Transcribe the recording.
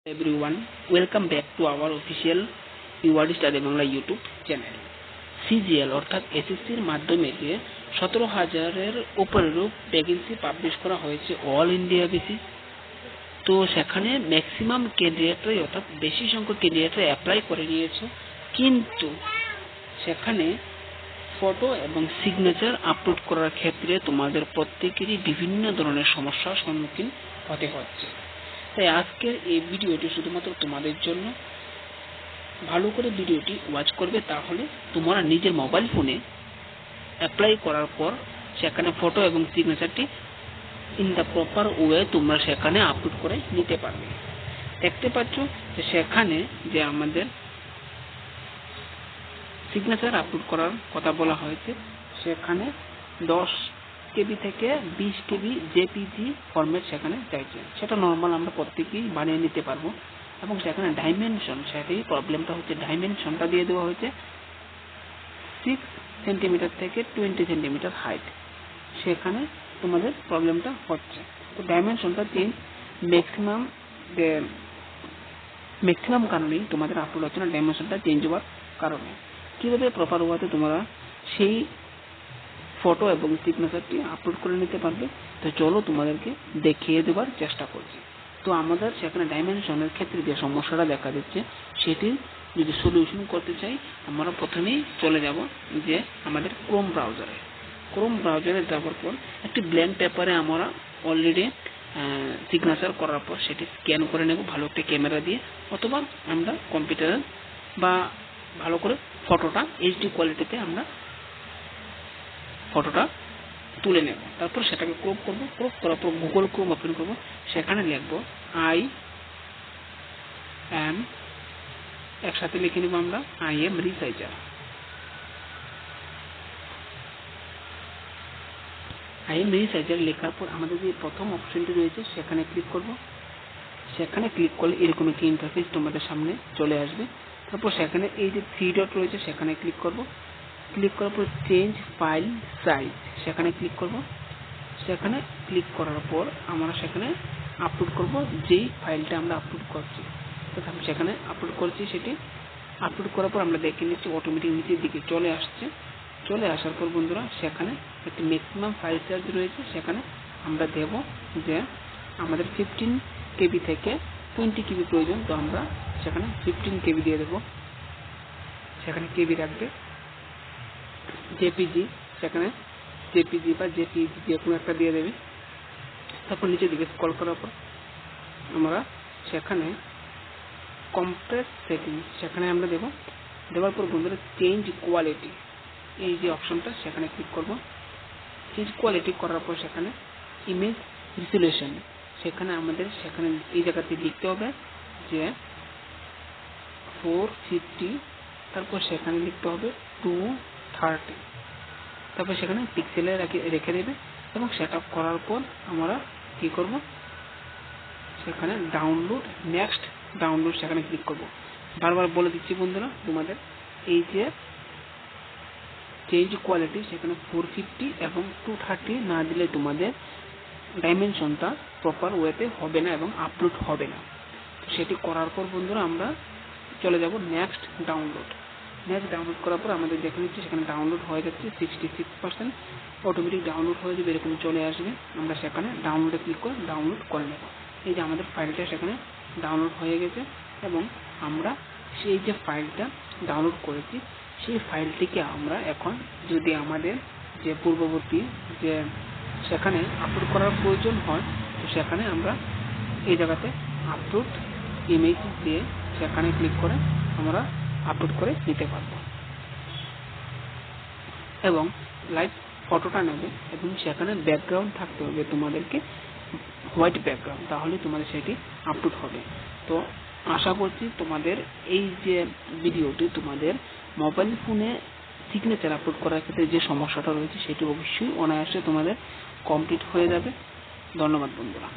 Everyone, welcome back to our official URD Study Bangla YouTube channel. CGL অর্থাৎ এসএসসির মাধ্যমে যে 17,000-এর উপরের ভ্যাকেন্সি পাবলিশ করা হয়েছে অল ইন্ডিয়া বেসিস। তো সেখানে ম্যাক্সিমাম ক্যান্ডিডেটরাই অর্থাৎ বেশি সংখ্যক ক্যান্ডিডেটরা অ্যাপ্লাই করে নিয়েছে, কিন্তু সেখানে ফটো এবং সিগনেচার আপলোড করার ক্ষেত্রে তোমাদের প্রত্যেকেরই বিভিন্ন ধরনের সমস্যার সম্মুখীন হতে হচ্ছে। তাই আজকের এই ভিডিওটি শুধুমাত্র তোমাদের জন্য। ভালো করে ভিডিওটি ওয়াচ করবে, তাহলে তোমরা নিজের মোবাইল ফোনে অ্যাপ্লাই করার পর সেখানে ফটো এবং সিগনেচারটি ইন দ্য প্রপার ওয়ে তোমরা সেখানে আপলোড করে নিতে পারবে। দেখতে পাচ্ছ যে সেখানে যে আমাদের সিগনেচার আপলোড করার কথা বলা হয়েছে, সেখানে 10 কেবি থেকে 20 কেবি জেপিজি ফরম্যাট সেখানে চাইছে। সেটা নর্মাল আমরা প্রত্যেকেই বানিয়ে নিতে পারবো। এবং সেখানে ডাইমেনশন, সেটাই প্রবলেমটা হচ্ছে, ডাইমেনশনটা দিয়ে দেওয়া হয়েছে 6 সেন্টিমিটার থেকে 20 সেন্টিমিটার হাইট। সেখানে তোমাদের প্রবলেমটা হচ্ছে। তো ডাইমেনশনটা চেঞ্জ ম্যাক্সিমাম কারণেই তোমাদের আপলোড হচ্ছে না, ডাইমেনশনটা চেঞ্জ হওয়ার কারণে। কিভাবে প্রপার ওয়াতে তোমরা সেই ফটো এবং সিগনেচারটি আপলোড করে নিতে পারবে, তো চলো তোমাদেরকে দেখিয়ে দেওয়ার চেষ্টা করছি। তো আমাদের সেখানে ডাইমেনশনের ক্ষেত্রে যে সমস্যাটা দেখা দিচ্ছে, সেটি যদি সলিউশন করতে চাই, আমরা প্রথমেই চলে যাব যে আমাদের ক্রোম ব্রাউজারে যাওয়ার পর একটি ব্ল্যাঙ্ক পেপারে আমরা অলরেডি সিগনেচার করার পর সেটি স্ক্যান করে নেব ভালো একটা ক্যামেরা দিয়ে, অথবা আমরা কম্পিউটারে বা ভালো করে ফটোটা এইচডি কোয়ালিটিতে আমরা ফটোটা তুলে নেব। তারপর সেটাকে ক্রপ করব, ক্রপ করার পর গুগল ক্রোম ওপেন করব, সেখানে লিখব একসাথে লিখে নেব আমরা আই এম রিসার্চার। লেখার পর আমাদের যে প্রথম অপশনটি রয়েছে সেখানে ক্লিক করব। সেখানে ক্লিক করলে এরকম একটি ইন্টারফেস তোমাদের সামনে চলে আসবে। তারপর সেখানে এই যে 3 ডট রয়েছে সেখানে ক্লিক করব। ক্লিক করার পর চেঞ্জ ফাইল সাইজ সেখানে ক্লিক করব। সেখানে ক্লিক করার পর আমরা সেখানে আপলোড করব যেই ফাইলটা আমরা আপলোড করছি, আমি সেখানে আপলোড করছি। সেটি আপলোড করার পর আমরা দেখে নিচ্ছি অটোমেটিক নিচের দিকে চলে আসছে। চলে আসার পর বন্ধুরা সেখানে একটি ম্যাক্সিমাম ফাইল সাইজ রয়েছে, সেখানে আমরা দেব যে আমাদের 15 কেবি থেকে 20 কেবি প্রয়োজন। তো আমরা সেখানে 15 কেবি দিয়ে দেব। সেখানে কেবি রাখবে জেপিজি, সেখানে জেপিজি বা জেপিজি যে কোনো একটা দিয়ে দেবে। তারপর নিচের দিকে স্ক্রল করার পর আমরা সেখানে কম্প্রেস সেটিংস সেখানে আমরা দেওয়ার পর বন্ধুরা চেঞ্জ কোয়ালিটি এই যে অপশনটা সেখানে ক্লিক করব। চেঞ্জ কোয়ালিটি করার পর সেখানে ইমেজ রিজলিউশন সেখানে আমাদের সেখানে এই জায়গাতে লিখতে হবে যে 450, তারপর সেখানে লিখতে হবে 230, তারপর সেখানে পিক্সেলে রেখে দেবে। এবং সেটা করার পর আমরা কি করব, সেখানে নেক্সট ডাউনলোড সেখানে ক্লিক করব। বারবার বলে দিচ্ছি বন্ধুরা তোমাদের, এই যে চেঞ্জ কোয়ালিটি সেখানে 450 এবং 230 না দিলে তোমাদের ডাইমেনশনটা প্রপার ওয়েতে হবে না এবং আপলোড হবে না। সেটি করার পর বন্ধুরা আমরা চলে যাব নেক্সট ডাউনলোড করার পর আমাদের দেখে নিচ্ছি সেখানে ডাউনলোড হয়ে যাচ্ছে 66%। অটোমেটিক ডাউনলোড হয়ে যাবে, এরকম চলে আসবে। আমরা সেখানে ডাউনলোডে ক্লিক করে ডাউনলোড করে নেব। এই যে আমাদের ফাইলটা সেখানে ডাউনলোড হয়ে গেছে, এবং আমরা সেই যে ফাইলটা ডাউনলোড করেছি সেই ফাইলটিকে আমরা এখন যদি আমাদের যে পূর্ববর্তী যে সেখানে আপলোড করার প্রয়োজন হয়, তো সেখানে আমরা এই জায়গাতে আপলোড ইমেজ দিয়ে সেখানে ক্লিক করে আমরা আপলোড করে নিতে পারবো। এবং লাইভ ফটোটা নেবে এবং সেখানে ব্যাকগ্রাউন্ড থাকতে হবে তোমাদেরকে হোয়াইট ব্যাকগ্রাউন্ড, তাহলে তোমাদের সেটি আপলোড হবে। তো আশা করছি তোমাদের এই যে ভিডিওটি তোমাদের মোবাইল ফোনে সিগনেচার আপলোড করার ক্ষেত্রে যে সমস্যাটা রয়েছে সেটি অবশ্যই অনায়াসে তোমাদের কমপ্লিট হয়ে যাবে। ধন্যবাদ বন্ধুরা।